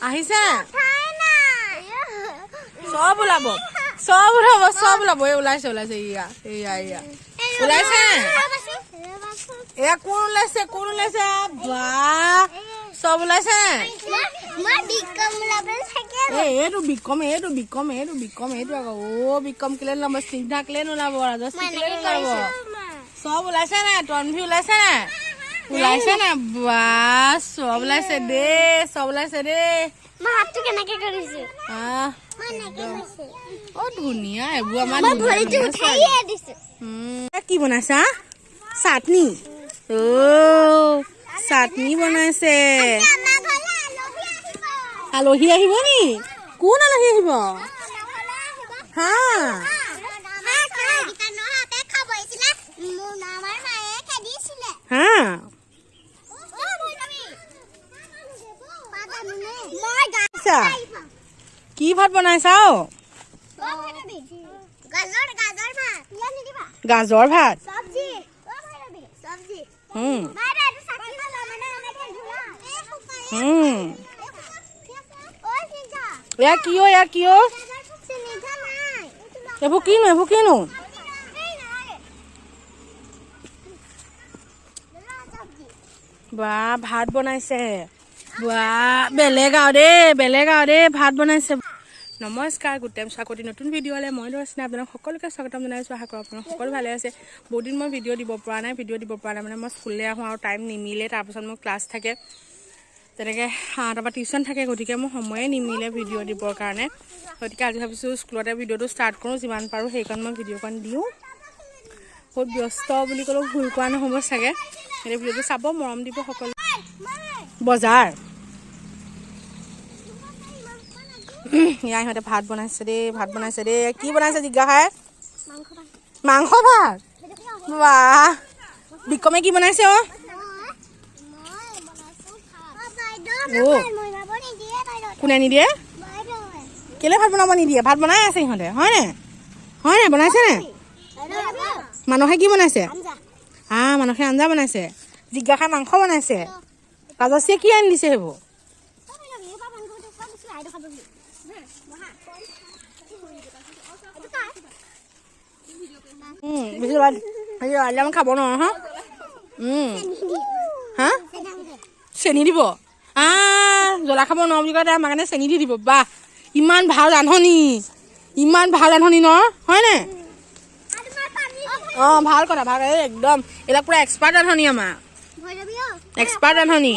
আহিছে সব ওলাব সব ওলাব এই ওলাইছে ইয়া ওলাইছে এয়া কোন ওলাইছে বা সব ওলাইছে এইটো বিকম এইটো আকৌ বিকম কেলে নোলাব চিন্তা কেলে নোলাব ৰাজশ্ৰী কেলে নোলাব সব ওলাইছে নাই তনভি ওলাইছে নাই বা সব ওলাইছে দে হাতটো কেনেকে কৰিছে ধুনীয়া এইবোৰ আমাৰ কি বনাইছা চাটনি চাটনি বনাইছে আলহী আহিব নি কোন আলহী আহিব হা হা কি ভাত বনাইছা গাজৰ ভাত এয়া কিয় এইবোৰ কিনো বা ভাত বনাইছে বা বেলেগ আৰু দেই ভাত বনাইছে নমস্কাৰ গুড টাইম স্বাগতী নতুন ভিডিঅ'লৈ মই ৰচনা আপোনাক সকলোকে স্বাগতম জনাইছোঁ আশা কৰোঁ আপোনাক সকলো ভালে আছে বহুত দিন মই ভিডিঅ' দিব পৰা নাই মানে মই স্কুললৈ আহোঁ আৰু টাইম নিমিলে তাৰপাছত মোৰ ক্লাছ থাকে তেনেকৈ তাৰপৰা টিউশ্যন থাকে গতিকে মোৰ সময়ে নিমিলে ভিডিঅ' দিবৰ কাৰণে গতিকে আজি ভাবিছোঁ স্কুলতে ভিডিঅ'টো ষ্টাৰ্ট কৰোঁ যিমান পাৰোঁ সেইকণ মই ভিডিঅ'কণ দিওঁ বহুত ব্যস্ত বুলি ক'লেও ভুল কৰা নহ'ব চাগে সেই ভিডিঅ'টো চাব মৰম দিব সকলো বজাৰ ইয়াৰ ইহঁতে ভাত বনাইছে দেই কি বনাইছে জিজ্ঞাসাই মাংস ভাত বাহ বিক্ৰমে কি বনাইছে কোনে নিদিয়ে কেলে ভাত বনাব নিদিয়ে ভাত বনাই আছে ইহঁতে হয় নাই বনাইছে নে মানুহে কি বনাইছে মানুহে আঞ্জা বনাইছে জিজ্ঞাসাই মাংস বনাইছে ৰাজশ্ৰীয়ে কি আনি দিছে সেইবোৰ খাব নোৱাৰো হা চেনি দিব জ্বলা খাব নোৱাৰো বুলি কয় তাৰ মাৰ কাৰণে চেনি দি দিব বাহ ইমান ভাল ৰান্ধনি ন হয়নে ভাল কথা একদম এইবিলাক পুৰা এক্সপাৰ্ট ৰান্ধনি আমাৰ এক্সপাৰ্ট ৰান্ধনি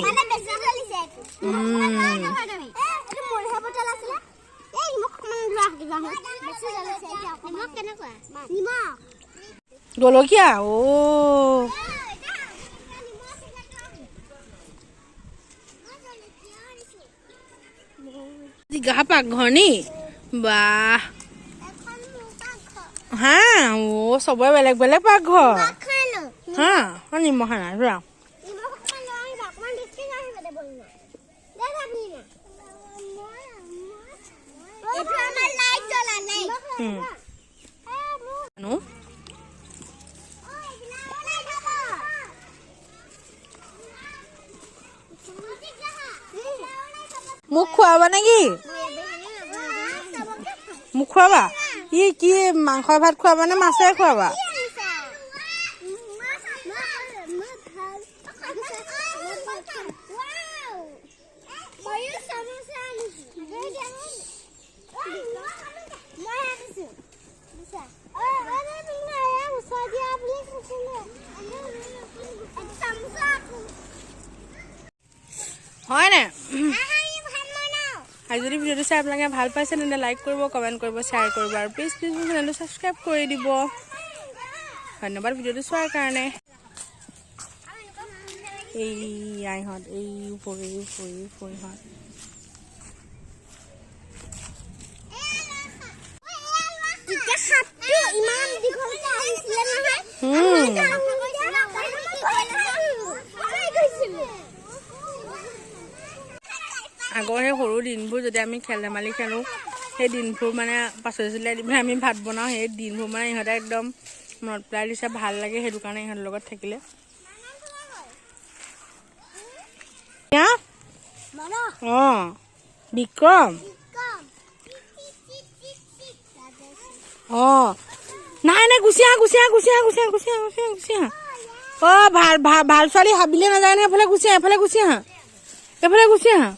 জলকীয়া জিজ্ঞাসা পাকঘৰ নি বাহ হা চবৰে বেলেগ পাকঘৰ হা নিমখ নাই যোৱা মোক খুৱাবা নেকি মোক খুৱাবা কি মাংস ভাত খুৱাবা নে মাছে খুৱাবা হয়নে আজি যদি ভিডিঅ'টো চাই আপোনালোকে ভাল পাইছে তেন্তে লাইক কৰিব কমেণ্ট কৰিব শ্বেয়াৰ কৰিব আৰু প্লিজ মোৰ চেনেলটো ছাবস্ক্ৰাইব কৰি দিব ধন্যবাদ ভিডিঅ'টো চোৱাৰ কাৰণে এই আইহঁত এই উপৰিহঁত আগৰ সেই সৰু দিনবোৰ যদি আমি খেল ধেমালি খেলোঁ সেই দিনবোৰ মানে পাচলি দি আমি ভাত বনাওঁ সেই দিনবোৰ মানে ইহঁতে একদম মনত পেলাই দিছে ভাল লাগে সেইটো কাৰণে ইহঁতৰ লগত থাকিলে বিক্ৰম অ নাই নাই গুচি আহা অ ভাল ছোৱালী হাবিলে নাযায় নহয়, এফালে গুচি আহা